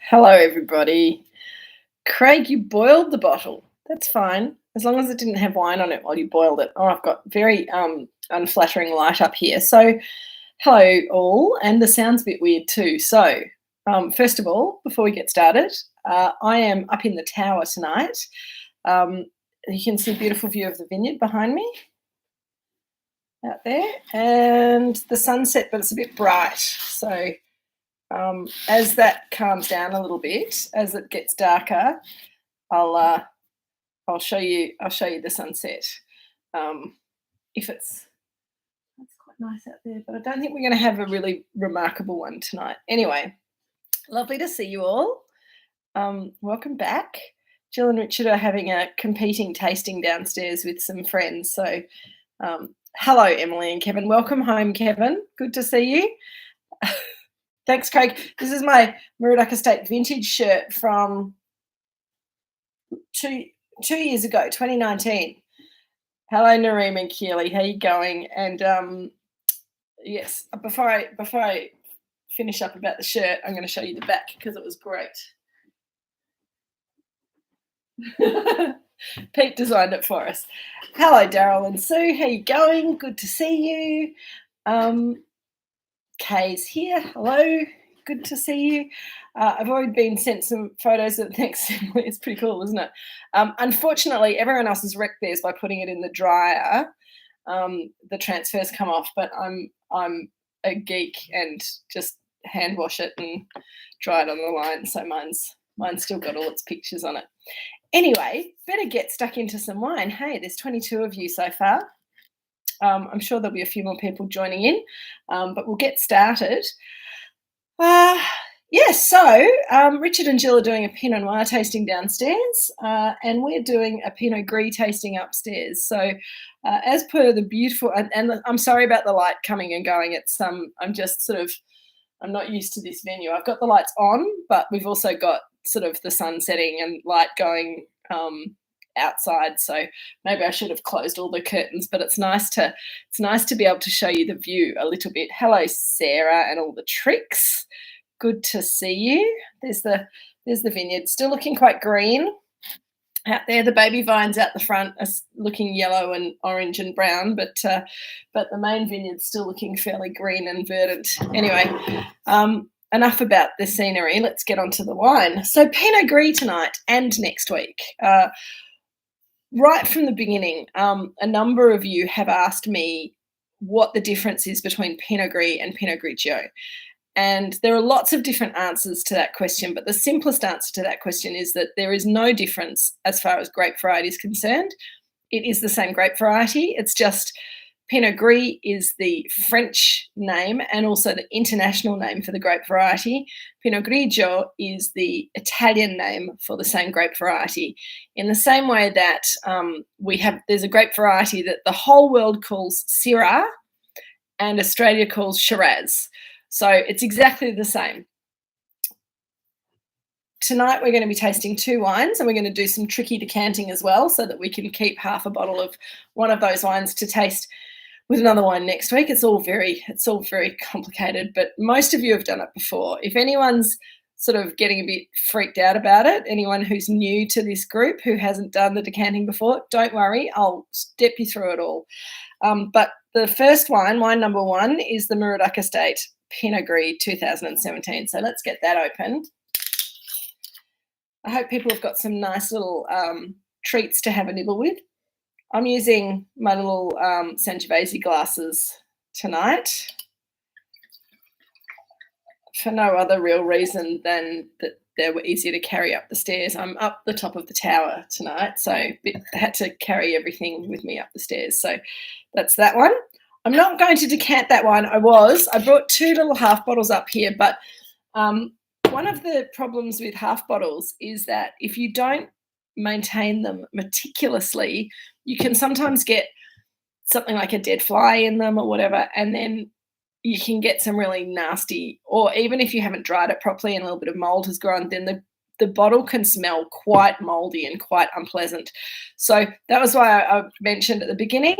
Hello, everybody. Craig, you boiled the bottle. That's fine, as long as it didn't have wine on it while you boiled it. Oh, I've got very unflattering light up here. So, hello all, and the sound's a bit weird too. So, first of all, before we get started, I am up in the tower tonight. You can see a beautiful view of the vineyard behind me out there, and the sunset, but it's a bit bright. So, as that calms down a little bit, as it gets darker, I'll show you the sunset. If that's quite nice out there, but I don't think we're going to have a really remarkable one tonight. Anyway, lovely to see you all. Welcome back. Jill and Richard are having a competing tasting downstairs with some friends. So, hello, Emily and Kevin. Welcome home, Kevin. Good to see you. Thanks, Craig. This is my Moorooduc Estate vintage shirt from two years ago, 2019. Hello, Nareem and Keely. How you going? And yes, before I finish up about the shirt, I'm going to show you the back because it was great. Pete designed it for us. Hello, Daryl and Sue. How you going? Good to see you. Kay's here. Hello. Good to see you. I've already been sent some photos of the next assembly. It's pretty cool, isn't it? Unfortunately, everyone else has wrecked theirs by putting it in the dryer. The transfers come off, but I'm a geek and just hand wash it and dry it on the line. So mine's still got all its pictures on it. Anyway, better get stuck into some wine. Hey, there's 22 of you so far. I'm sure there'll be a few more people joining in, but we'll get started. Yes, so Richard and Jill are doing a Pinot Noir tasting downstairs, and we're doing a Pinot Gris tasting upstairs. So as per the beautiful, and I'm sorry about the light coming and going. I'm not used to this venue. I've got the lights on, but we've also got sort of the sun setting and light going outside, so maybe I should have closed all the curtains, but it's nice to be able to show you the view a little bit. Hello, Sarah, and all the tricks. Good to see you. There's the vineyard, still looking quite green out there. The baby vines out the front are looking yellow and orange and brown, but the main vineyard's still looking fairly green and verdant. Anyway, enough about the scenery. Let's get on to the wine. So Pinot Gris tonight and next week. Right from the beginning, a number of you have asked me what the difference is between Pinot Gris and Pinot Grigio. And there are lots of different answers to that question, but the simplest answer to that question is that there is no difference as far as grape variety is concerned. It is the same grape variety. It's just Pinot Gris is the French name and also the international name for the grape variety. Pinot Grigio is the Italian name for the same grape variety. In the same way that there's a grape variety that the whole world calls Shiraz and Australia calls Shiraz. So it's exactly the same. Tonight we're going to be tasting two wines, and we're going to do some tricky decanting as well so that we can keep half a bottle of one of those wines to taste with another wine next week. It's all very complicated, but most of you have done it before. If anyone's sort of getting a bit freaked out about it, anyone who's new to this group who hasn't done the decanting before, don't worry, I'll step you through it all. But the first wine number one, is the Moorooduc Estate Pinot Gris 2017. So let's get that open. I hope people have got some nice little treats to have a nibble with. I'm using my little Sangiovese glasses tonight for no other real reason than that they were easier to carry up the stairs. I'm up the top of the tower tonight, so I had to carry everything with me up the stairs. So that's that one. I'm not going to decant that one. I brought two little half bottles up here, but one of the problems with half bottles is that if you don't maintain them meticulously, you can sometimes get something like a dead fly in them or whatever, and then you can get some really nasty, or even if you haven't dried it properly and a little bit of mold has grown, then the bottle can smell quite moldy and quite unpleasant. So that was why I mentioned at the beginning,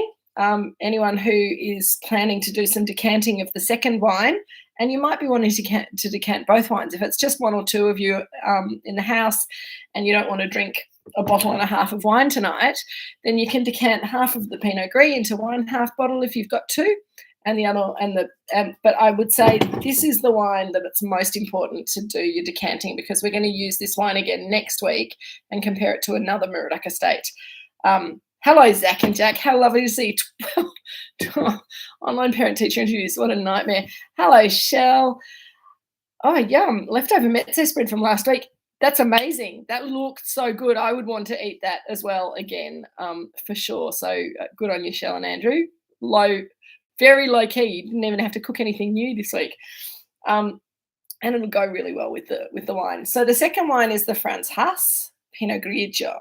anyone who is planning to do some decanting of the second wine And you might be wanting to decant both wines. If it's just one or two of you in the house and you don't want to drink a bottle and a half of wine tonight, then you can decant half of the Pinot Gris into 1.5 bottle if you've got two, and the other, but I would say this is the wine that it's most important to do your decanting, because we're going to use this wine again next week and compare it to another Moorooduc Estate. Hello, Zach and Jack. How lovely to see you. Online parent-teacher interviews. What a nightmare. Hello, Shell. Oh, yum. Leftover mezze spread from last week. That's amazing. That looked so good. I would want to eat that as well again, for sure. So good on you, Shell and Andrew. Very low key. You didn't even have to cook anything new this week. And it'll go really well with the wine. So the second wine is the Franz Haas Pinot Grigio.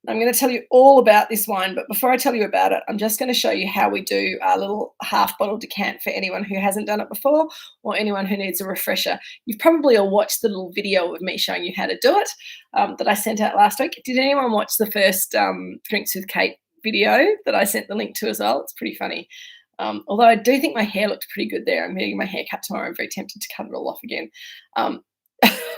I'm going to tell you all about this wine, but before I tell you about it, I'm just going to show you how we do our little half bottle decant for anyone who hasn't done it before or anyone who needs a refresher. You've probably all watched the little video of me showing you how to do it that I sent out last week. Did anyone watch the first Drinks with Kate video that I sent the link to as well? It's pretty funny. Although I do think my hair looked pretty good there. I'm getting my hair cut tomorrow. I'm very tempted to cut it all off again.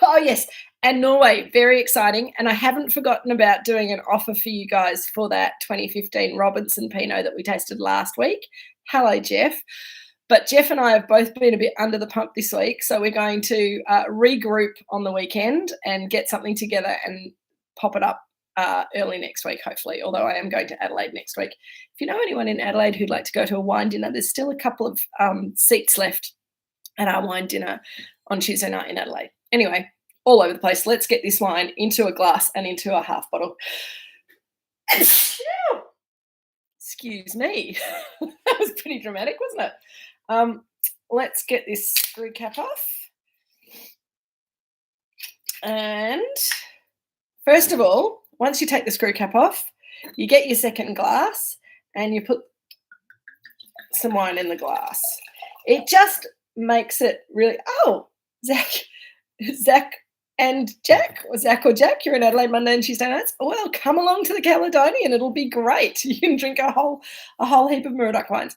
Oh, yes. And Norway, very exciting. And I haven't forgotten about doing an offer for you guys for that 2015 Robinson Pinot that we tasted last week. Hello, Jeff. But Jeff and I have both been a bit under the pump this week. So we're going to regroup on the weekend and get something together and pop it up early next week, hopefully, although I am going to Adelaide next week. If you know anyone in Adelaide who'd like to go to a wine dinner, there's still a couple of seats left at our wine dinner on Tuesday night in Adelaide. Anyway, all over the place. Let's get this wine into a glass and into a half bottle. Excuse me. That was pretty dramatic, wasn't it? Let's get this screw cap off. And first of all, once you take the screw cap off, you get your second glass and you put some wine in the glass. It just makes it really, Zach and Jack, or Zach or Jack, you're in Adelaide Monday and Tuesday nights. Well, come along to the Caledonian. It'll be great. You can drink a whole heap of Moorooduc wines.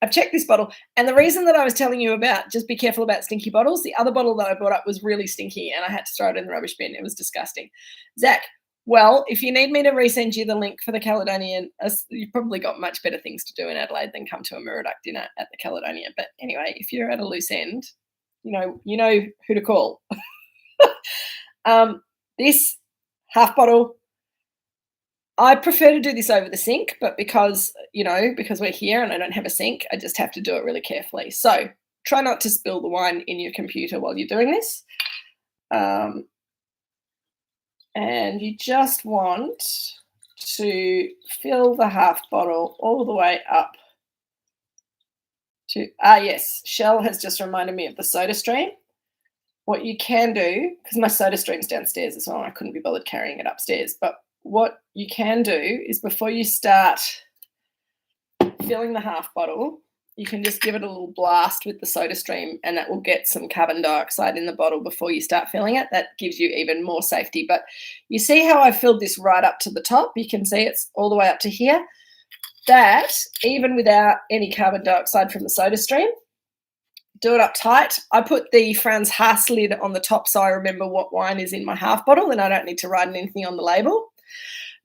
I've checked this bottle, and the reason that I was telling you about just be careful about stinky bottles, the other bottle that I bought up was really stinky, and I had to throw it in the rubbish bin. It was disgusting. Zach, well, if you need me to resend you the link for the Caledonian, you've probably got much better things to do in Adelaide than come to a Moorooduc dinner at the Caledonian. But anyway, if you're at a loose end, you know who to call. This half bottle, I prefer to do this over the sink, but because we're here and I don't have a sink, I just have to do it really carefully. So try not to spill the wine in your computer while you're doing this. And you just want to fill the half bottle all the way up to, yes, Shell has just reminded me of the soda stream. What you can do, because my soda stream's downstairs as well, I couldn't be bothered carrying it upstairs, but what you can do is before you start filling the half bottle, you can just give it a little blast with the soda stream, and that will get some carbon dioxide in the bottle before you start filling it. That gives you even more safety. But you see how I filled this right up to the top? You can see it's all the way up to here. That, even without any carbon dioxide from the soda stream, do it up tight. I put the Franz Haas lid on the top so I remember what wine is in my half bottle and I don't need to write anything on the label.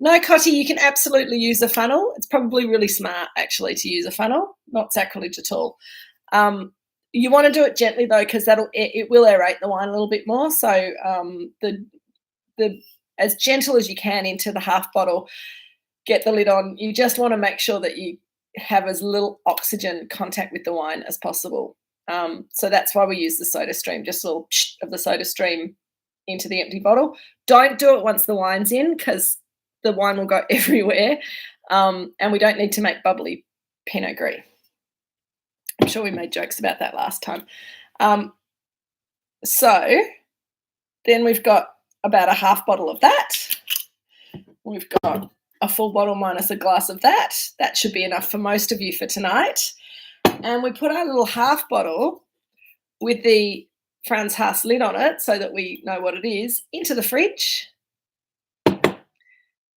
No, Cotty, you can absolutely use a funnel. It's probably really smart, actually, to use a funnel. Not sacrilege at all. You want to do it gently, though, because it will aerate the wine a little bit more. So the as gentle as you can into the half bottle, get the lid on. You just want to make sure that you have as little oxygen contact with the wine as possible. So that's why we use the soda stream, just a little of the soda stream into the empty bottle. Don't do it once the wine's in because the wine will go everywhere, and we don't need to make bubbly Pinot Gris. I'm sure we made jokes about that last time. So then we've got about a half bottle of that. We've got a full bottle minus a glass of that. That should be enough for most of you for tonight. And we put our little half bottle with the Franz Haas lid on it so that we know what it is into the fridge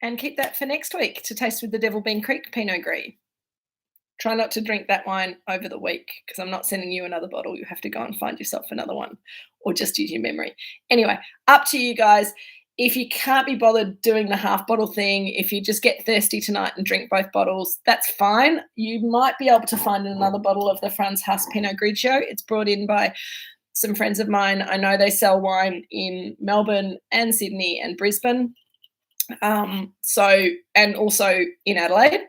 and keep that for next week to taste with the Devil Bean Creek Pinot Gris. Try not to drink that wine over the week because I'm not sending you another bottle. You have to go and find yourself another one or just use your memory. Anyway, up to you guys. If you can't be bothered doing the half bottle thing, if you just get thirsty tonight and drink both bottles, that's fine. You might be able to find another bottle of the Franz Haas Pinot Grigio. It's brought in by some friends of mine. I know they sell wine in Melbourne and Sydney and Brisbane. And also in Adelaide.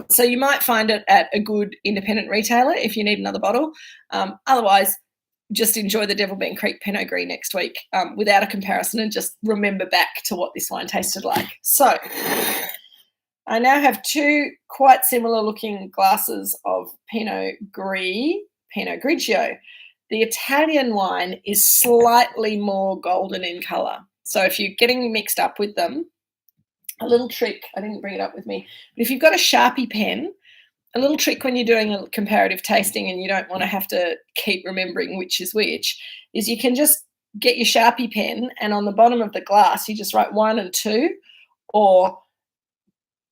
So you might find it at a good independent retailer if you need another bottle. Otherwise, just enjoy the Devilbean Creek Pinot Gris next week without a comparison and just remember back to what this wine tasted like. So I now have two quite similar looking glasses of Pinot Gris, Pinot Grigio. The Italian wine is slightly more golden in colour. So if you're getting mixed up with them, a little trick, I didn't bring it up with me, but if you've got a Sharpie pen, a little trick when you're doing a comparative tasting and you don't want to have to keep remembering which is which, is you can just get your Sharpie pen and on the bottom of the glass, you just write 1 and 2 or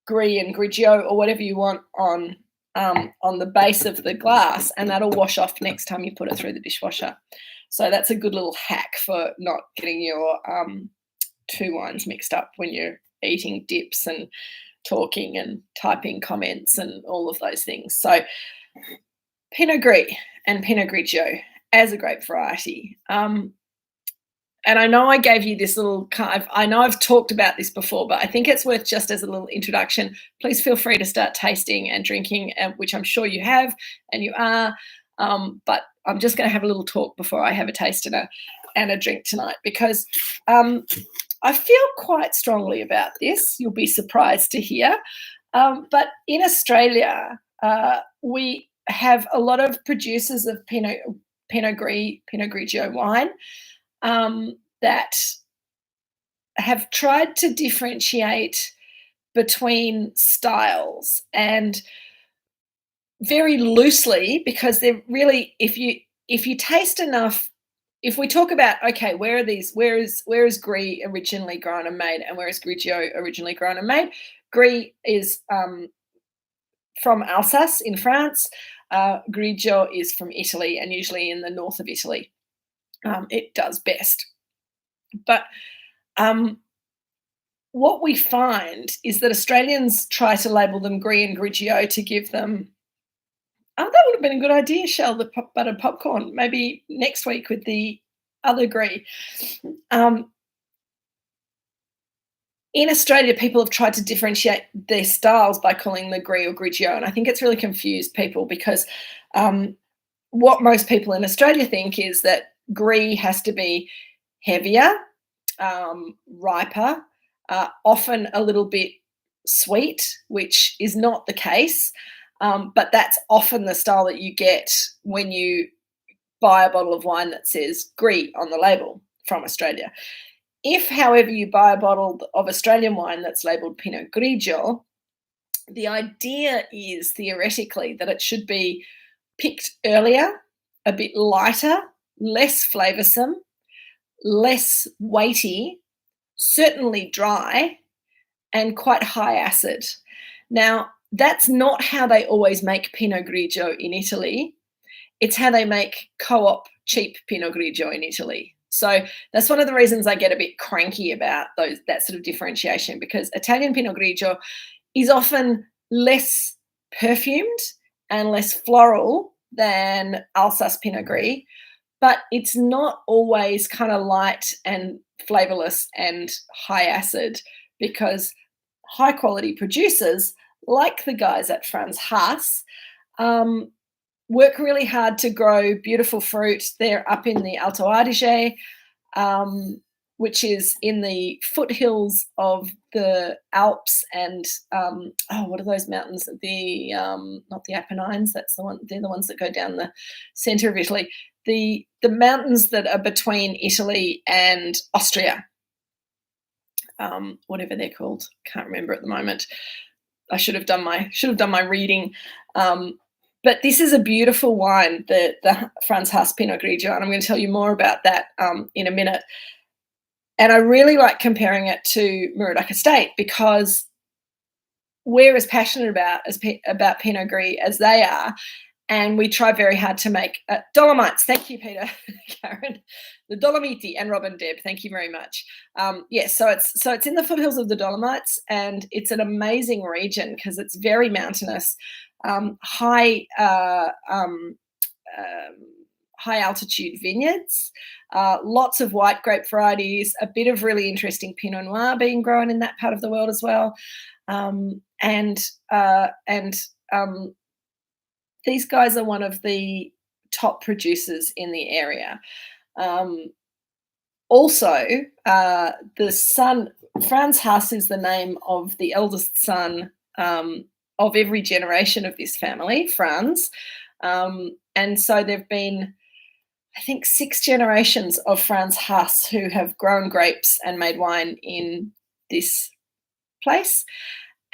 Gris and Grigio or whatever you want on the base of the glass, and that'll wash off next time you put it through the dishwasher. So that's a good little hack for not getting your two wines mixed up when you're eating dips and talking and typing comments and all of those things. So Pinot Gris and Pinot Grigio as a grape variety. And I know I gave you this little I know I've talked about this before, but I think it's worth just as a little introduction. Please feel free to start tasting and drinking, which I'm sure you have and you are. But I'm just going to have a little talk before I have a taste and a drink tonight because I feel quite strongly about this. You'll be surprised to hear. But in Australia, we have a lot of producers of Pinot Gris, Pinot Grigio wine that have tried to differentiate between styles and very loosely, because they're really, if you taste enough, if we talk about, okay, where is Gris originally grown and made and where is Grigio originally grown and made? Gris is from Alsace in France. Grigio is from Italy and usually in the north of Italy. It does best. But what we find is that Australians try to label them Gris and Grigio to give them, that would have been a good idea, Shell, the buttered popcorn, maybe next week with the other Gris. In Australia, people have tried to differentiate their styles by calling the Gris or Grigio, and I think it's really confused people because what most people in Australia think is that Gris has to be heavier, riper, often a little bit sweet, which is not the case. But that's often the style that you get when you buy a bottle of wine that says Gris on the label from Australia. If, however, you buy a bottle of Australian wine that's labelled Pinot Grigio, the idea is theoretically that it should be picked earlier, a bit lighter, less flavoursome, less weighty, certainly dry, and quite high acid. Now, that's not how they always make Pinot Grigio in Italy. It's how they make co-op cheap Pinot Grigio in Italy. So that's one of the reasons I get a bit cranky about that sort of differentiation, because Italian Pinot Grigio is often less perfumed and less floral than Alsace Pinot Gris, but it's not always kind of light and flavourless and high acid, because high quality producers like the guys at Franz Haas work really hard to grow beautiful fruit. They're up in the Alto Adige, which is in the foothills of the Alps and what are those mountains? The not the Apennines. That's the one. They're the ones that go down the centre of Italy. The mountains that are between Italy and Austria, whatever they're called, can't remember at the moment. I should have done my reading. But this is a beautiful wine, the Franz Haas Pinot Grigio, and I'm going to tell you more about that in a minute. And I really like comparing it to Moorooduc Estate, because we're as passionate about Pinot Gris as they are, and we try very hard to make Dolomites. Thank you, Peter, Karen, the Dolomiti, and Robin, Deb. Thank you very much. Yes, so it's in the foothills of the Dolomites, and it's an amazing region because it's very mountainous, high altitude vineyards, lots of white grape varieties, a bit of really interesting Pinot Noir being grown in that part of the world as well, and these guys are one of the top producers in the area. Also, the son, Franz Haas, is the name of the eldest son of every generation of this family, Franz. And so there have been, I think, 6 generations of Franz Haas who have grown grapes and made wine in this place.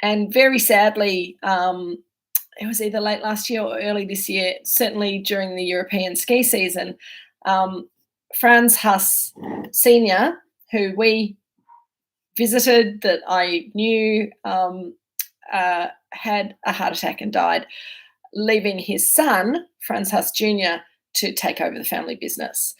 And very sadly, it was either late last year or early this year, certainly during the European ski season, Franz Haas Senior, who we visited, that I knew, had a heart attack and died, leaving his son, Franz Haas Jr., to take over the family business.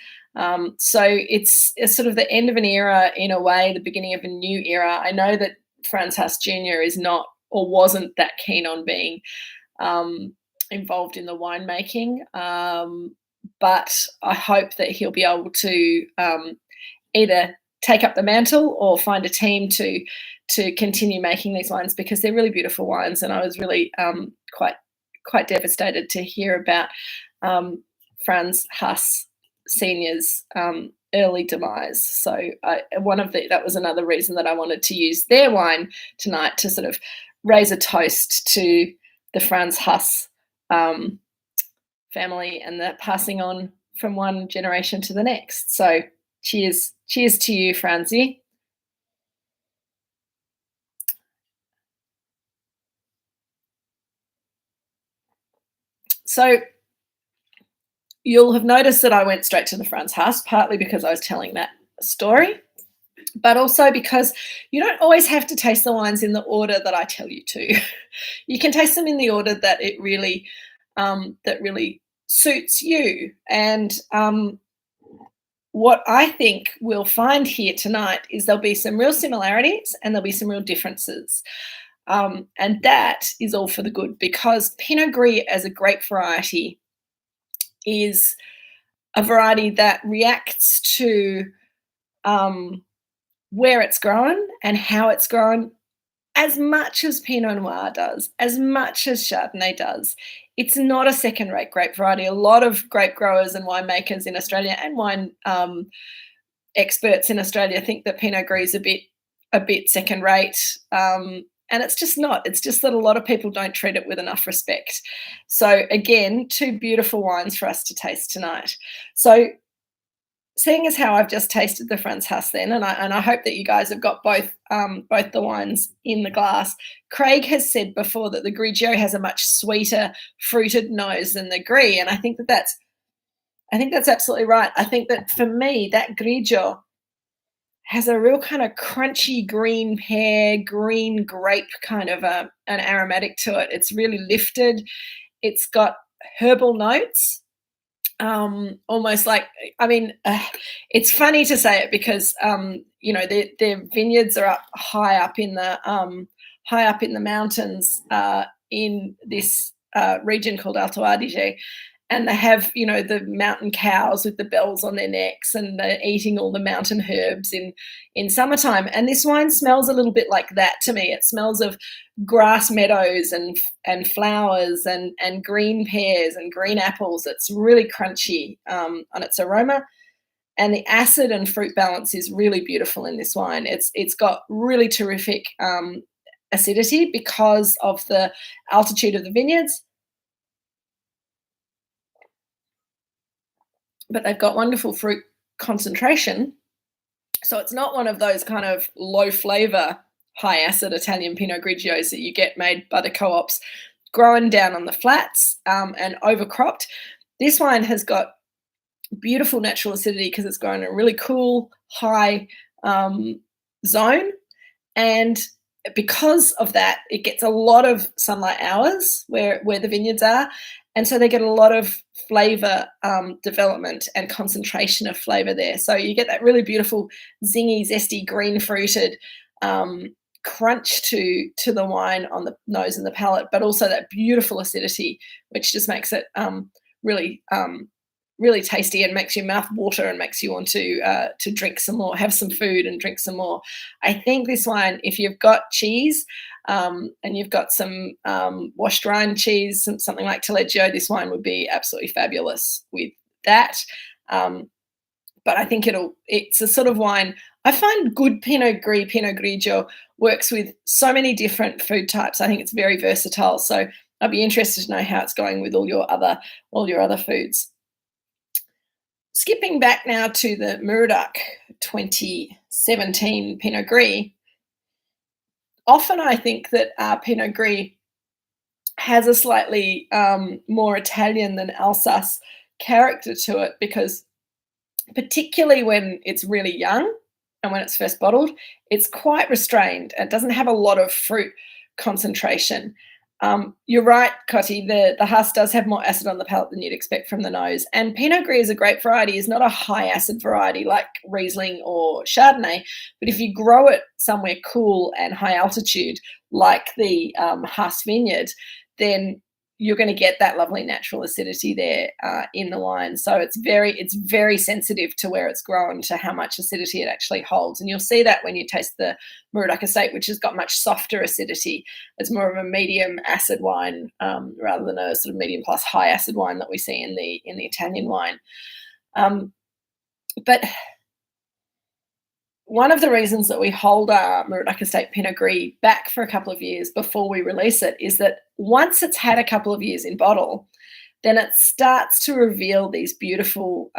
So it's sort of the end of an era in a way, the beginning of a new era. I know that Franz Haas Jr. is not or wasn't that keen on being involved in the winemaking, but I hope that he'll be able to either take up the mantle or find a team to continue making these wines, because they're really beautiful wines. And I was really quite devastated to hear about Franz Haas Senior's early demise. So that was another reason that I wanted to use their wine tonight to sort of raise a toast to the Franz Haas family and the passing on from one generation to the next. So cheers to you, Franzi. So you'll have noticed that I went straight to the Franz Haas, partly because I was telling that story, but also because you don't always have to taste the wines in the order that I tell you to. You can taste them in the order that it really suits you. And what I think we'll find here tonight is there'll be some real similarities and there'll be some real differences. And that is all for the good, because Pinot Gris as a grape variety is a variety that reacts to where it's grown and how it's grown as much as Pinot Noir does, as much as Chardonnay does. It's not a second-rate grape variety. A lot of grape growers and winemakers in Australia and wine experts in Australia think that Pinot Gris is a bit second-rate, and it's just not. It's just that a lot of people don't treat it with enough respect. So again, 2 beautiful wines for us to taste tonight. So seeing as how I've just tasted the Franz Haas then, and I hope that you guys have got both the wines in the glass. Craig has said before that the Grigio has a much sweeter fruited nose than the Gris, and I think that's absolutely right. I think that for me, that Grigio has a real kind of crunchy green pear, green grape kind of an aromatic to it. It's really lifted. It's got herbal notes. Almost like, it's funny to say it because their vineyards are high up in the mountains in this region called Alto Adige, and they have the mountain cows with the bells on their necks, and they're eating all the mountain herbs in summertime. And this wine smells a little bit like that to me. It smells of grass meadows and flowers and green pears and green apples. It's really crunchy on its aroma, and the acid and fruit balance is really beautiful in this wine. It's got really terrific acidity because of the altitude of the vineyards, but they've got wonderful fruit concentration. So it's not one of those kind of low flavour, high acid Italian Pinot Grigios that you get made by the co-ops, grown down on the flats and overcropped. This wine has got beautiful natural acidity because it's grown in a really cool, high zone, and because of that, it gets a lot of sunlight hours where the vineyards are, and so they get a lot of flavour development and concentration of flavour there. So you get that really beautiful, zingy, zesty, green-fruited crunch to the wine on the nose and the palate, but also that beautiful acidity, which just makes it really really tasty and makes your mouth water and makes you want to drink some more, have some food and drink some more. I think this wine, if you've got cheese and you've got some washed rind cheese, something like Taleggio, this wine would be absolutely fabulous with that. But I think it's a sort of wine. I find good Pinot Gris, Pinot Grigio works with so many different food types. I think it's very versatile. So I'd be interested to know how it's going with all your other foods. Skipping back now to the Moorooduc 2017 Pinot Gris, often I think that our Pinot Gris has a slightly more Italian than Alsace character to it, because particularly when it's really young and when it's first bottled, it's quite restrained. It doesn't have a lot of fruit concentration. You're right, Cotty, the Hass does have more acid on the palate than you'd expect from the nose. And Pinot Gris as a grape variety is not a high acid variety like Riesling or Chardonnay, but if you grow it somewhere cool and high altitude like the Hass vineyard, then you're going to get that lovely natural acidity there in the wine. So it's very sensitive to where it's grown, to how much acidity it actually holds. And you'll see that when you taste the Moorooduc Estate, which has got much softer acidity. It's more of a medium acid wine rather than a sort of medium plus high acid wine that we see in the Italian wine. But one of the reasons that we hold our Moorooduc Estate Pinot Gris back for a couple of years before we release it is that once it's had a couple of years in bottle, then it starts to reveal these beautiful,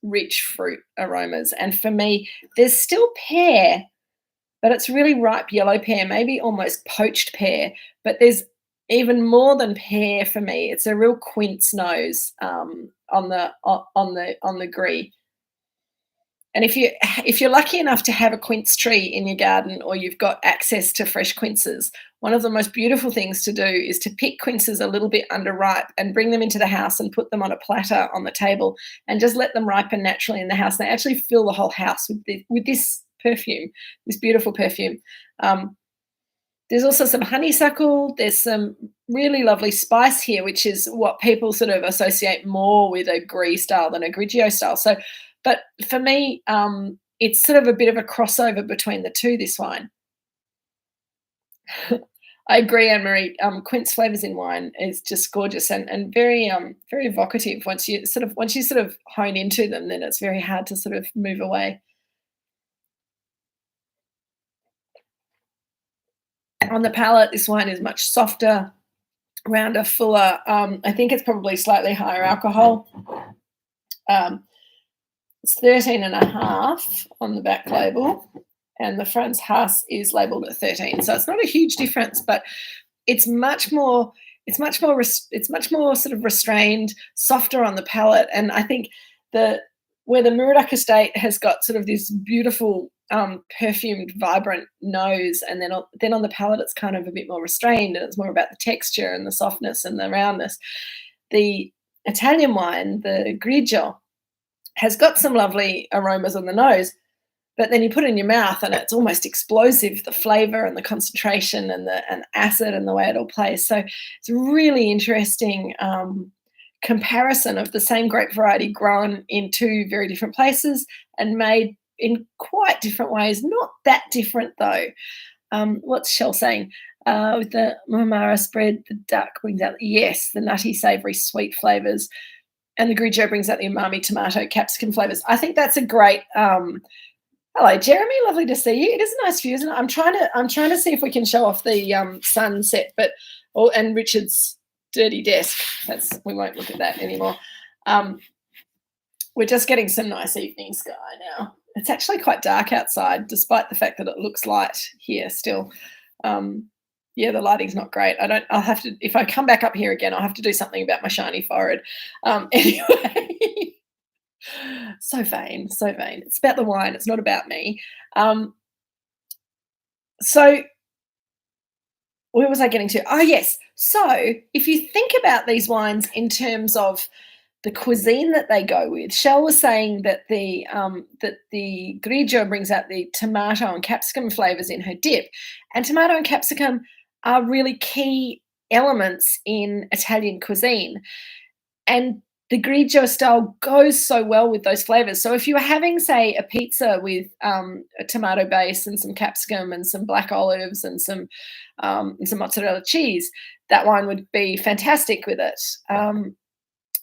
rich fruit aromas. And for me, there's still pear, but it's really ripe yellow pear, maybe almost poached pear. But there's even more than pear for me. It's a real quince nose on the Gris. And if you're lucky enough to have a quince tree in your garden, or you've got access to fresh quinces, one of the most beautiful things to do is to pick quinces a little bit underripe and bring them into the house and put them on a platter on the table and just let them ripen naturally in the house. They actually fill the whole house with this perfume, this beautiful perfume. There's also some honeysuckle. There's some really lovely spice here, which is what people sort of associate more with a Gris style than a Grigio style. So, but for me, it's sort of a bit of a crossover between the two, this wine. I agree, Anne-Marie. Quince flavours in wine is just gorgeous and very very evocative. Once you sort of hone into them, then it's very hard to sort of move away. On the palate, this wine is much softer, rounder, fuller. I think it's probably slightly higher alcohol. It's 13.5 on the back label, and the Franz Haas is labelled at 13. So it's not a huge difference, but it's much more sort of restrained, softer on the palate. And I think where the Moorooduc Estate has got sort of this beautiful perfumed, vibrant nose, and then on the palate it's kind of a bit more restrained, and it's more about the texture and the softness and the roundness. The Italian wine, the Grigio, has got some lovely aromas on the nose, but then you put it in your mouth and it's almost explosive, the flavour and the concentration and the acid and the way it all plays. So it's a really interesting comparison of the same grape variety grown in two very different places and made in quite different ways. Not that different though. What's Shell saying? With the Marmara spread, the duck brings out, yes, the nutty, savoury, sweet flavours. And the Grigio brings out the umami, tomato, capsicum flavours. I think that's a great. Hello, Jeremy. Lovely to see you. It is a nice view, isn't it? I'm trying to see if we can show off the sunset, and Richard's dirty desk. We won't look at that anymore. We're just getting some nice evening sky now. It's actually quite dark outside, despite the fact that it looks light here still. Yeah, the lighting's not great. I'll have to, if I come back up here again, I'll have to do something about my shiny forehead. Anyway, so vain. It's about the wine. It's not about me. So where was I getting to? Oh, yes. So if you think about these wines in terms of the cuisine that they go with, Shell was saying that the Grigio brings out the tomato and capsicum flavors in her dip, and tomato and capsicum are really key elements in Italian cuisine, and the Grigio style goes so well with those flavors. So if you were having, say, a pizza with a tomato base and some capsicum and some black olives and some mozzarella cheese, that wine would be fantastic with it.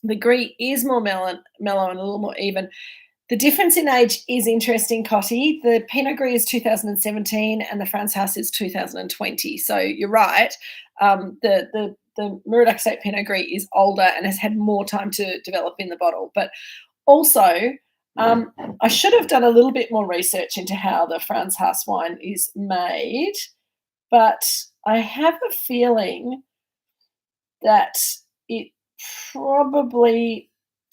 The Gris is more mellow and a little more even. The difference in age is interesting, Cotty. The Pinot Gris is 2017 and the France House is 2020. So you're right. The Moorooduc Estate Pinot Gris is older and has had more time to develop in the bottle. But also, I should have done a little bit more research into how the France House wine is made, but I have a feeling that it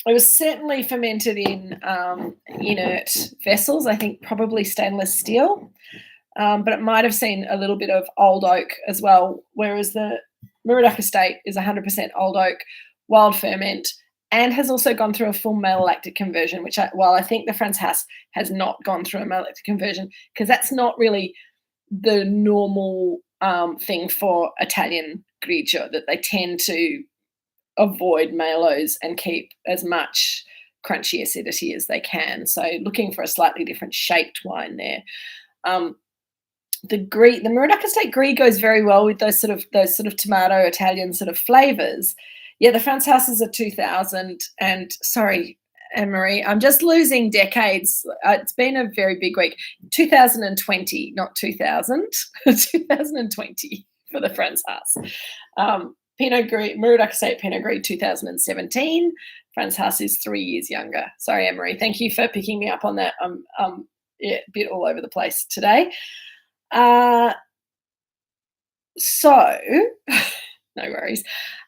was certainly fermented in inert vessels, I think probably stainless steel, but it might have seen a little bit of old oak as well, whereas the Moorooduc Estate is 100% old oak, wild ferment, and has also gone through a full malolactic conversion, which while I think the France House has not gone through a malolactic conversion, because that's not really the normal thing for Italian Grigio, that they tend to avoid malos and keep as much crunchy acidity as they can. So looking for a slightly different shaped wine there. The Moorooduc Estate Gris goes very well with those sort of tomato Italian sort of flavors. Yeah, the France House is a 2000, and sorry, Anne-Marie, I'm just losing decades. It's been a very big week. 2020, not 2000, 2020 for the France House. Pinot Gris, Moorooduc Estate Pinot Gris 2017. France House is 3 years younger. Sorry, Anne-Marie. Thank you for picking me up on that. I'm a bit all over the place today. So, no worries.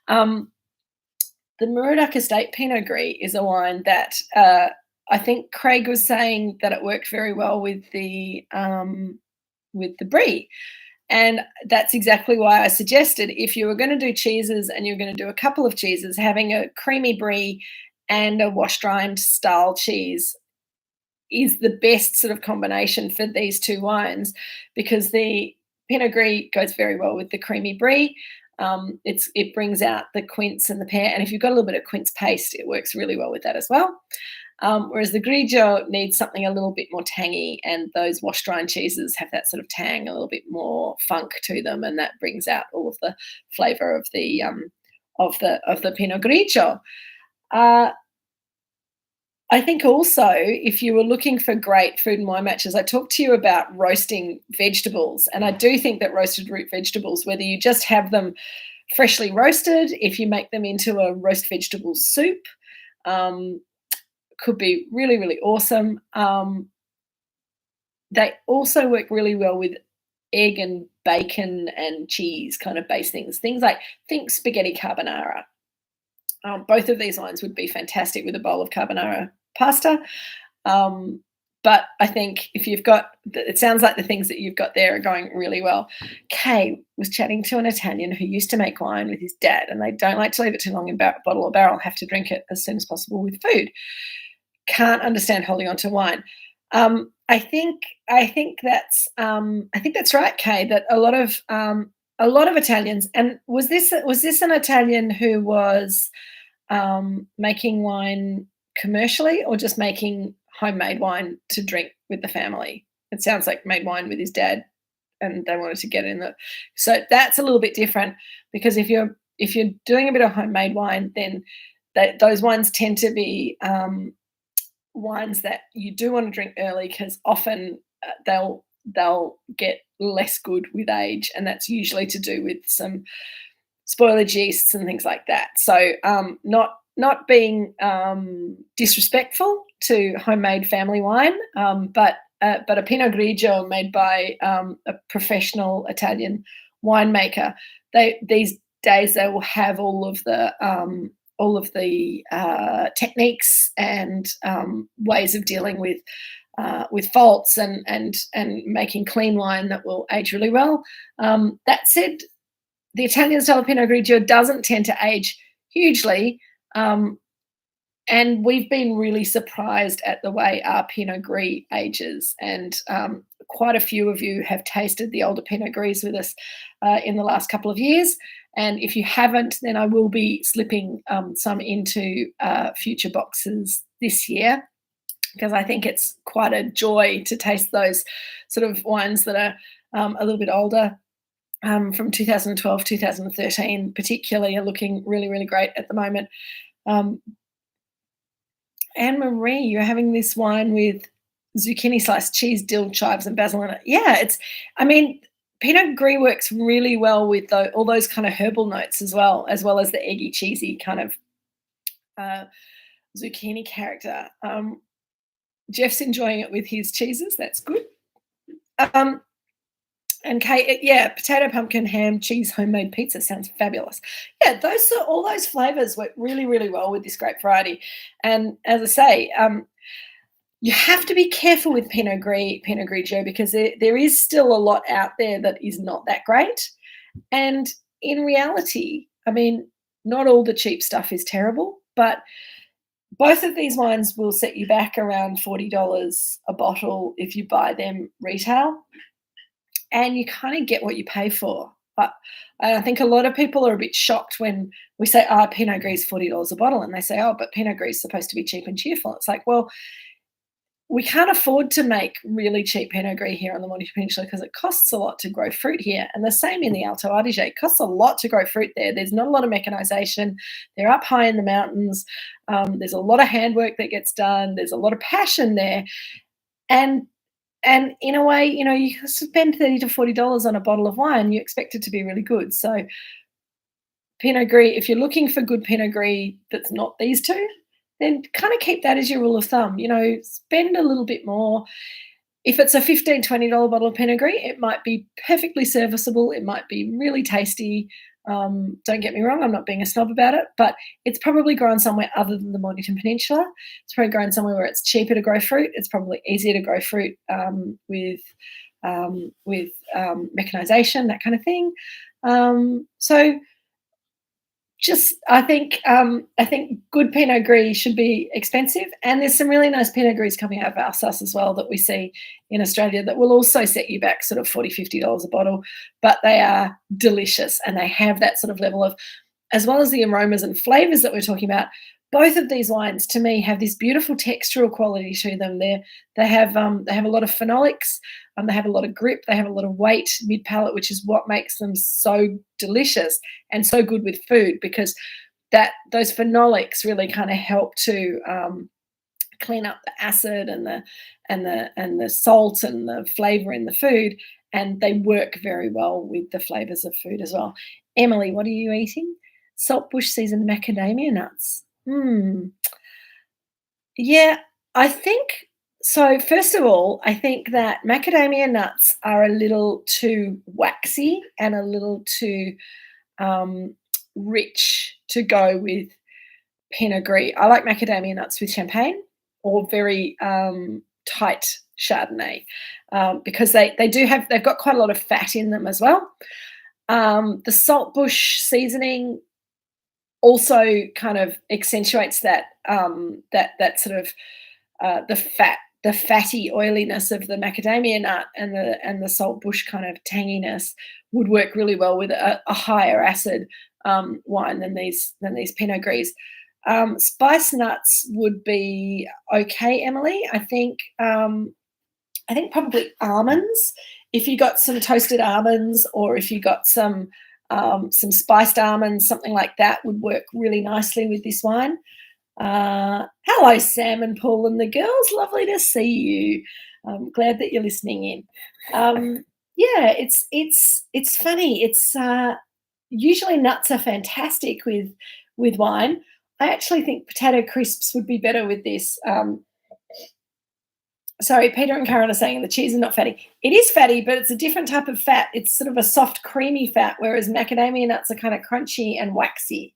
The Moorooduc Estate Pinot Gris is a wine that I think Craig was saying that it worked very well with the Brie. And that's exactly why I suggested, if you were going to do cheeses and you're going to do a couple of cheeses, having a creamy Brie and a washed-rind style cheese is the best sort of combination for these two wines, because the Pinot Gris goes very well with the creamy Brie. It brings out the quince and the pear, and if you've got a little bit of quince paste, it works really well with that as well. Whereas the Grigio needs something a little bit more tangy, and those washed rind cheeses have that sort of tang, a little bit more funk to them, and that brings out all of the flavour of the Pinot Grigio. I think also, if you were looking for great food and wine matches, I talked to you about roasting vegetables, and I do think that roasted root vegetables, whether you just have them freshly roasted, if you make them into a roast vegetable soup, could be really, really awesome. They also work really well with egg and bacon and cheese kind of base things. Things like, think spaghetti carbonara. Both of these wines would be fantastic with a bowl of carbonara pasta. But I think if you've got, it sounds like the things that you've got there are going really well. Kay was chatting to an Italian who used to make wine with his dad, and they don't like to leave it too long in bottle or barrel, have to drink it as soon as possible with food. Can't understand holding on to wine. I think that's right, Kay, that a lot of Italians, and was this an Italian who was making wine commercially, or just making homemade wine to drink with the family? It sounds like made wine with his dad and they wanted to get in the, so that's a little bit different, because if you're doing a bit of homemade wine, then those wines tend to be wines that you do want to drink early, because often they'll get less good with age, and that's usually to do with some spoilage yeasts and things like that. So not being disrespectful to homemade family wine, but a Pinot Grigio made by a professional Italian winemaker. These days they will have all of the techniques and ways of dealing with with faults and making clean wine that will age really well. That said, the Italian style of Pinot Grigio doesn't tend to age hugely, and we've been really surprised at the way our Pinot Gris ages. And quite a few of you have tasted the older Pinot Gris with us in the last couple of years. And if you haven't, then I will be slipping some into future boxes this year, because I think it's quite a joy to taste those sort of wines that are a little bit older. From 2012, 2013 particularly are looking really, really great at the moment. Anne-Marie, you're having this wine with zucchini sliced cheese, dill, chives, and basil in it. Yeah, Pinot Gris works really well with all those kind of herbal notes as well as the eggy, cheesy kind of zucchini character. Jeff's enjoying it with his cheeses. That's good. And Kate, potato, pumpkin, ham, cheese, homemade pizza sounds fabulous. Yeah, all those flavors work really, really well with this grape variety. And as I say, you have to be careful with Pinot Grigio, because there is still a lot out there that is not that great. And in reality, not all the cheap stuff is terrible, but both of these wines will set you back around $40 a bottle if you buy them retail. And you kind of get what you pay for. But I think a lot of people are a bit shocked when we say, Pinot Gris is $40 a bottle. And they say, but Pinot Gris is supposed to be cheap and cheerful. It's like, well, we can't afford to make really cheap Pinot Gris here on the Mornington Peninsula, because it costs a lot to grow fruit here. And the same in the Alto Adige. It costs a lot to grow fruit there. There's not a lot of mechanization. They're up high in the mountains. There's a lot of handwork that gets done. There's a lot of passion there. And in a way, you spend $30 to $40 on a bottle of wine, you expect it to be really good. So Pinot Gris, if you're looking for good Pinot Gris that's not these two, then kind of keep that as your rule of thumb. Spend a little bit more. If it's a $15, $20 bottle of Pinot Gris, it might be perfectly serviceable. It might be really tasty. Don't get me wrong, I'm not being a snob about it, but it's probably grown somewhere other than the Mornington Peninsula. It's probably grown somewhere where it's cheaper to grow fruit. It's probably easier to grow fruit with mechanization, that kind of thing. I think good Pinot Gris should be expensive, and there's some really nice Pinot Gris coming out of Alsace as well that we see in Australia that will also set you back sort of $40, $50 a bottle, but they are delicious and they have that sort of level of, as well as the aromas and flavors that we're talking about. Both of these wines, to me, have this beautiful textural quality to them. They have a lot of phenolics, they have a lot of grip, they have a lot of weight mid-palate, which is what makes them so delicious and so good with food, because those phenolics really kind of help to clean up the acid and the salt and the flavor in the food, and they work very well with the flavors of food as well. Emily, what are you eating? Saltbush seasoned macadamia nuts. Yeah, I think so. First of all, I think that macadamia nuts are a little too waxy and a little too rich to go with Pinot Gris. I like macadamia nuts with champagne or very tight Chardonnay, because they've got quite a lot of fat in them as well. The saltbush seasoning also kind of accentuates that sort of the fatty oiliness of the macadamia nut, and the saltbush kind of tanginess would work really well with a higher acid wine than these Pinot Gris. Spice nuts would be okay, Emily. I think probably almonds. If you got some toasted almonds, or if you got some spiced almonds, something like that would work really nicely with this wine. Hello, Sam and Paul and the girls. Lovely to see you. I'm glad that you're listening in. Yeah, it's funny. It's usually nuts are fantastic with wine. I actually think potato crisps would be better with this. Sorry, Peter and Karen are saying the cheese is not fatty. It is fatty, but it's a different type of fat. It's sort of a soft, creamy fat, whereas macadamia nuts are kind of crunchy and waxy.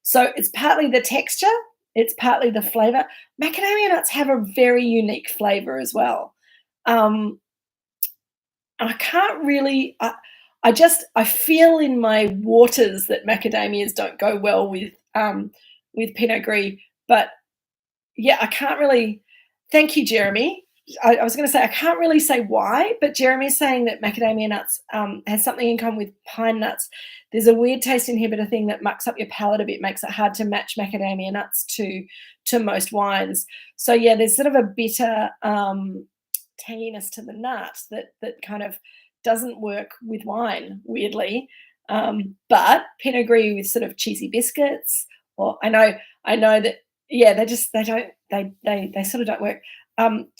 So it's partly the texture, it's partly the flavour. Macadamia nuts have a very unique flavour as well. Um, I can't really. I feel in my waters that macadamias don't go well with Pinot Gris, but yeah, I can't really. Thank you, Jeremy. I was going to say I can't really say why, but Jeremy's saying that macadamia nuts has something in common with pine nuts. There's a weird taste inhibitor thing that mucks up your palate a bit, makes it hard to match macadamia nuts to most wines. So yeah, there's sort of a bitter tanginess to the nut that kind of doesn't work with wine, weirdly. But Pinot Gris with sort of cheesy biscuits, or I know that yeah, they sort of don't work.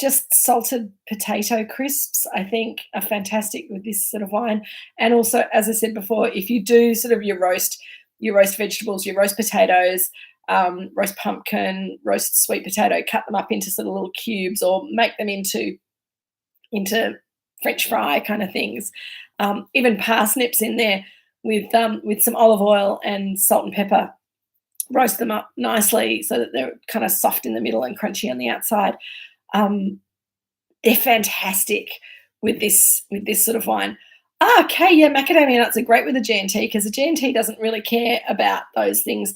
Just salted potato crisps, I think, are fantastic with this sort of wine. And also, as I said before, if you do sort of your roast vegetables, your roast potatoes, roast pumpkin, roast sweet potato, cut them up into sort of little cubes or make them into French fry kind of things. Even parsnips in there with some olive oil and salt and pepper. Roast them up nicely so that they're kind of soft in the middle and crunchy on the outside. They're fantastic with this sort of wine. Okay, yeah, macadamia nuts are great with a G&T because the G&T doesn't really care about those things.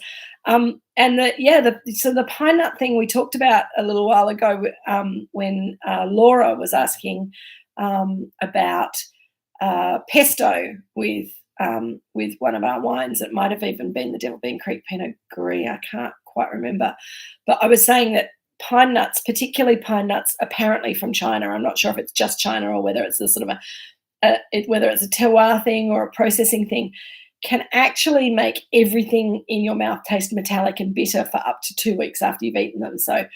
And the pine nut thing we talked about a little while ago when Laura was asking about pesto with one of our wines. It might have even been the Devil Bean Creek Pinot Gris. I can't quite remember, but I was saying that pine nuts, particularly pine nuts, apparently from China. I'm not sure if it's just China or whether it's a sort of whether it's a terroir thing or a processing thing, can actually make everything in your mouth taste metallic and bitter for up to 2 weeks after you've eaten them. So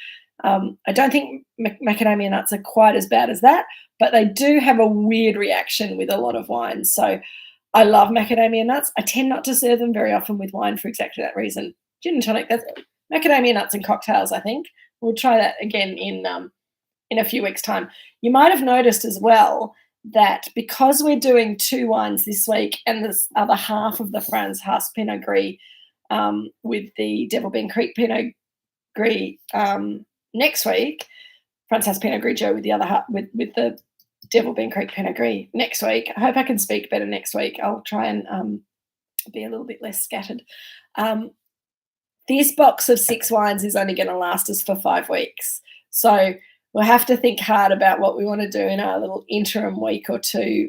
I don't think macadamia nuts are quite as bad as that, but they do have a weird reaction with a lot of wines. So I love macadamia nuts. I tend not to serve them very often with wine for exactly that reason. Gin and tonic, that's macadamia nuts and cocktails, I think. We'll try that again in a few weeks' time. You might have noticed as well that because we're doing 2 wines this week and this other half of the Franz Haas Pinot Gris with the Devil Bean Creek Pinot Gris next week, Franz Haas Pinot Grigio with the other half, with the Devil Bean Creek Pinot Gris next week. I hope I can speak better next week. I'll try and be a little bit less scattered. This box of 6 wines is only going to last us for 5 weeks. So we'll have to think hard about what we want to do in our little interim week or 2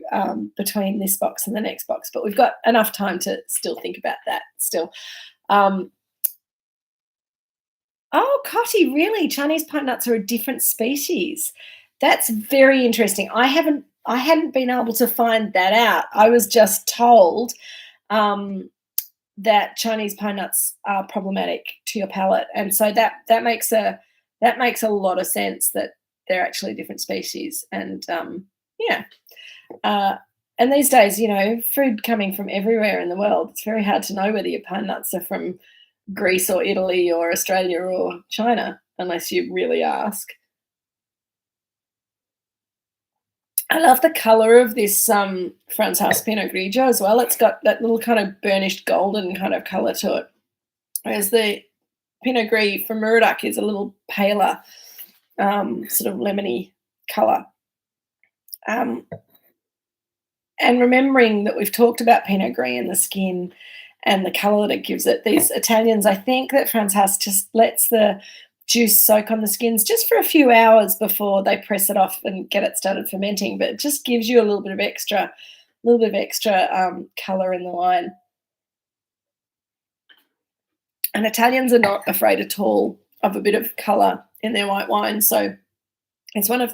between this box and the next box. But we've got enough time to still think about that still. Oh, Cotty, really? Chinese pine nuts are a different species. That's very interesting. I hadn't been able to find that out. I was just told that Chinese pine nuts are problematic to your palate, and so that makes a lot of sense that they're actually different species. And and these days, food coming from everywhere in the world, it's very hard to know whether your pine nuts are from Greece or Italy or Australia or China unless you really ask. I love the colour of this Franz Haas Pinot Grigio as well. It's got that little kind of burnished golden kind of colour to it, whereas the Pinot Gris from Moorooduc is a little paler, sort of lemony colour. And remembering that we've talked about Pinot Gris and the skin and the colour that it gives it, these Italians, I think that Franz Haas just lets the juice soak on the skins just for a few hours before they press it off and get it started fermenting, but it just gives you a little bit of extra colour in the wine. And Italians are not afraid at all of a bit of colour in their white wine, so it was one of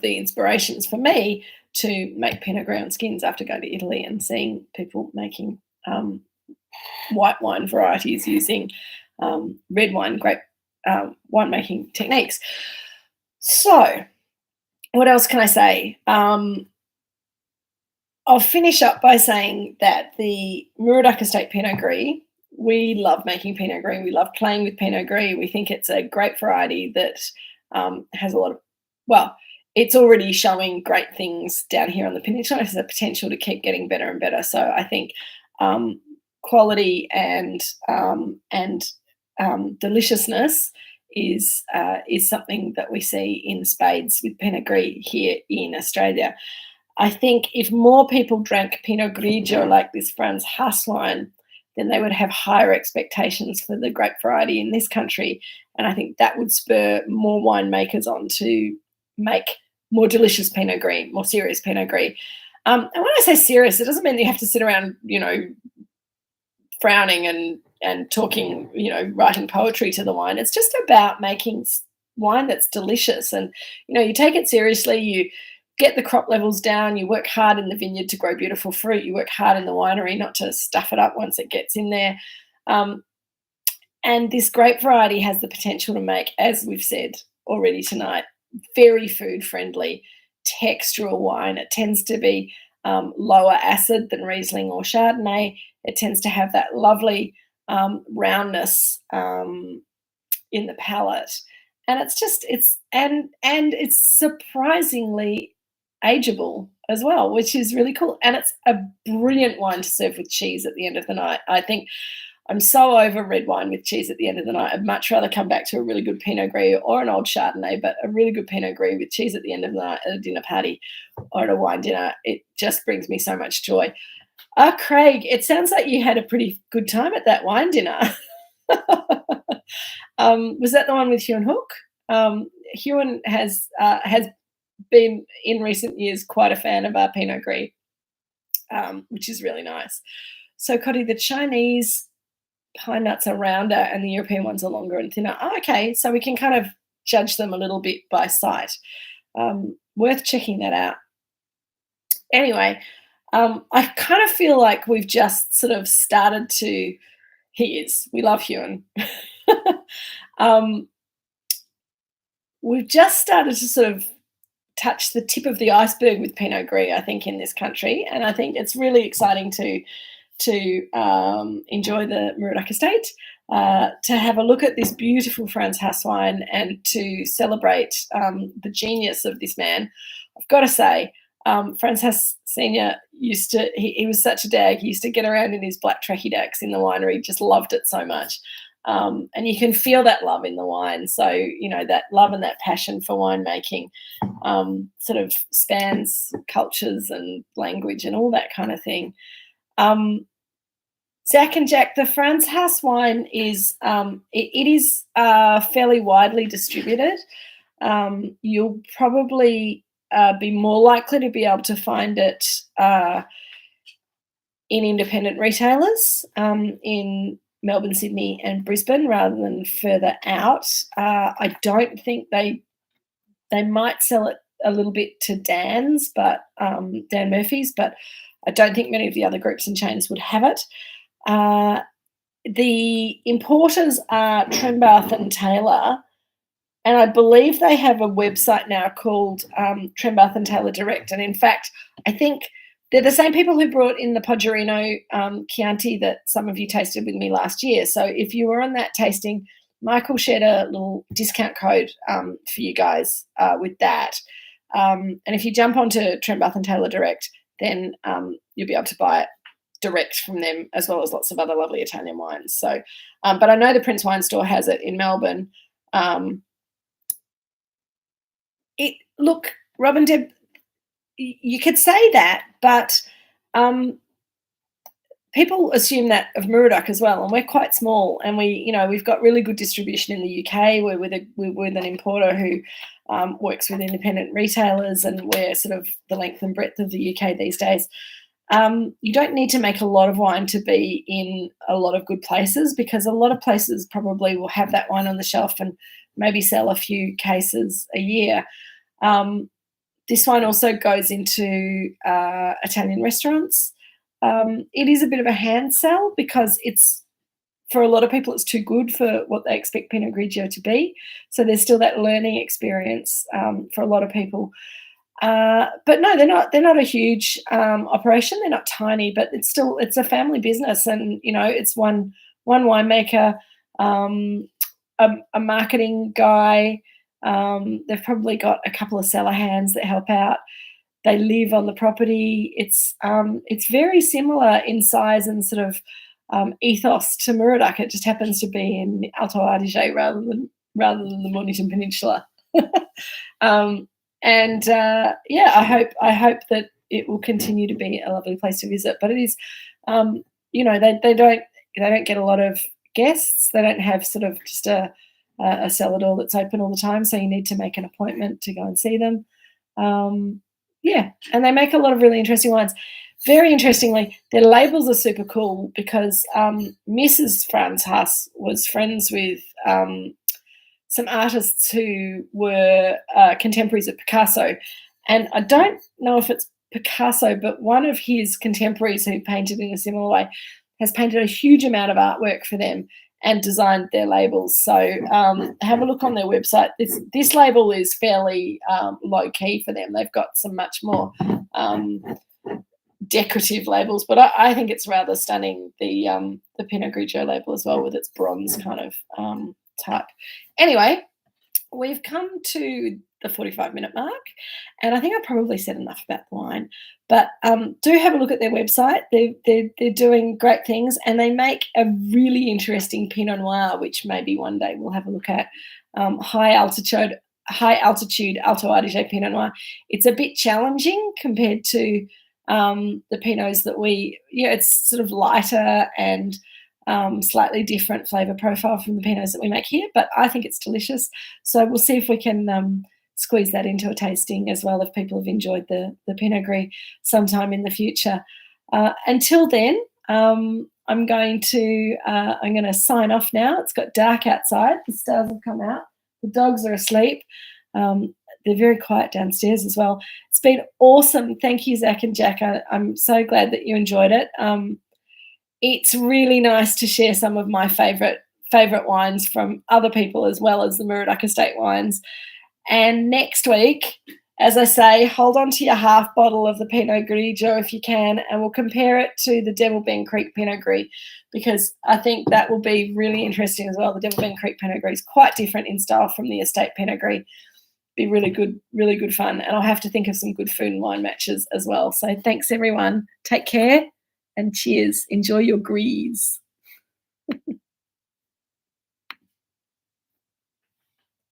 the inspirations for me to make Pinot Gris on skins after going to Italy and seeing people making white wine varieties using red wine grape winemaking techniques. So what else can I say? I'll finish up by saying that the Moorooduc Estate Pinot Gris, we love making Pinot Gris. We love playing with Pinot Gris. We think it's a great variety that has a lot of, it's already showing great things down here on the peninsula. It has the potential to keep getting better and better. So I think quality and deliciousness is something that we see in spades with Pinot Gris here in Australia. I think if more people drank Pinot Grigio like this Franz Haas wine, then they would have higher expectations for the grape variety in this country. And I think that would spur more winemakers on to make more delicious Pinot Gris, more serious Pinot Gris. And when I say serious, it doesn't mean you have to sit around, frowning and talking, writing poetry to the wine. It's just about making wine that's delicious. And, you take it seriously, you get the crop levels down, you work hard in the vineyard to grow beautiful fruit, you work hard in the winery not to stuff it up once it gets in there. And this grape variety has the potential to make, as we've said already tonight, very food-friendly, textural wine. It tends to be lower acid than Riesling or Chardonnay. It tends to have that lovely roundness in the palate. And it's surprisingly ageable as well, which is really cool. And it's a brilliant wine to serve with cheese at the end of the night. I think I'm so over red wine with cheese at the end of the night. I'd much rather come back to a really good Pinot Gris or an old Chardonnay, but a really good Pinot Gris with cheese at the end of the night at a dinner party or at a wine dinner. It just brings me so much joy. Craig, it sounds like you had a pretty good time at that wine dinner. Was that the one with Huon Hook? Huon has been in recent years quite a fan of our Pinot Gris, which is really nice. So, Cotty, the Chinese pine nuts are rounder and the European ones are longer and thinner. Oh, okay, so we can kind of judge them a little bit by sight. Worth checking that out. Anyway, I kind of feel like we've just sort of started to. We love Huon. We've just started to sort of touch the tip of the iceberg with Pinot Gris, I think, in this country, and I think it's really exciting to enjoy the Moorooduc Estate, to have a look at this beautiful Franz Haas wine and to celebrate the genius of this man. I've got to say, Franz Haas Senior he was such a dag. He used to get around in his black tracky dacks in the winery, just loved it so much. And you can feel that love in the wine. So, that love and that passion for winemaking sort of spans cultures and language and all that kind of thing. Zach and Jack, the Franz Haas wine is it is fairly widely distributed. You'll probably be more likely to be able to find it in independent retailers in Melbourne, Sydney and Brisbane rather than further out. I don't think they might sell it a little bit to Dan's, but Dan Murphy's, but I don't think many of the other groups and chains would have it. The importers are Trembath and Taylor, and I believe they have a website now called Trembath and Taylor Direct. And in fact, I think they're the same people who brought in the Poggioino Chianti that some of you tasted with me last year. So if you were on that tasting, Michael shared a little discount code for you guys with that. And if you jump onto Trembath and Taylor Direct, then you'll be able to buy it direct from them, as well as lots of other lovely Italian wines. So, but I know the Prince Wine Store has it in Melbourne. Look, Rob and Deb, you could say that, but people assume that of Moorooduc as well, and we're quite small, and we've got really good distribution in the UK. We're with an importer who works with independent retailers, and we're sort of the length and breadth of the UK these days. You don't need to make a lot of wine to be in a lot of good places, because a lot of places probably will have that wine on the shelf and maybe sell a few cases a year. This wine also goes into Italian restaurants. It is a bit of a hand sell because for a lot of people, it's too good for what they expect Pinot Grigio to be. So there's still that learning experience for a lot of people. But no, they're not a huge operation. They're not tiny, but it's a family business, and it's one winemaker, a marketing guy. They've probably got a couple of cellar hands that help out. They live on the property. It's very similar in size and sort of ethos to Moorooduc. It just happens to be in Alto Adige rather than the Mornington Peninsula. Yeah, I hope that it will continue to be a lovely place to visit. But it is, you know, they don't get a lot of guests. They don't have sort of just a cellar door that's open all the time, so you need to make an appointment to go and see them. Yeah, and they make a lot of really interesting wines. Very interestingly, their labels are super cool because Mrs. Franz Haas was friends with some artists who were contemporaries of Picasso. And I don't know if it's Picasso, but one of his contemporaries who painted in a similar way has painted a huge amount of artwork for them and designed their labels. So have a look on their website. This label is fairly low key for them. They've got some much more decorative labels, but I think it's rather stunning, the Pinot Grigio label as well, with its bronze kind of type. Anyway, we've come to the 45-minute mark, and I think I probably said enough about the wine, but do have a look at their website. They're doing great things, and they make a really interesting Pinot Noir, which maybe one day we'll have a look at. High altitude Alto Adige Pinot Noir. It's a bit challenging compared to the Pinots that it's sort of lighter and slightly different flavour profile from the Pinots that we make here, but I think it's delicious. So we'll see if we can squeeze that into a tasting as well, if people have enjoyed the Pinot Gris sometime in the future. Until then, I'm going to sign off now. It's got dark outside. The stars have come out. The dogs are asleep. They're very quiet downstairs as well. It's been awesome. Thank you, Zach and Jack. I'm so glad that you enjoyed it. It's really nice to share some of my favourite wines from other people, as well as the Moorooduc Estate wines. And next week, as I say, hold on to your half bottle of the Pinot Grigio if you can, and we'll compare it to the Devil Bend Creek Pinot Gris, because I think that will be really interesting as well. The Devil Bend Creek Pinot Gris is quite different in style from the Estate Pinot Gris. Be really good fun, and I'll have to think of some good food and wine matches as well. So thanks, everyone. Take care and cheers. Enjoy your Gris.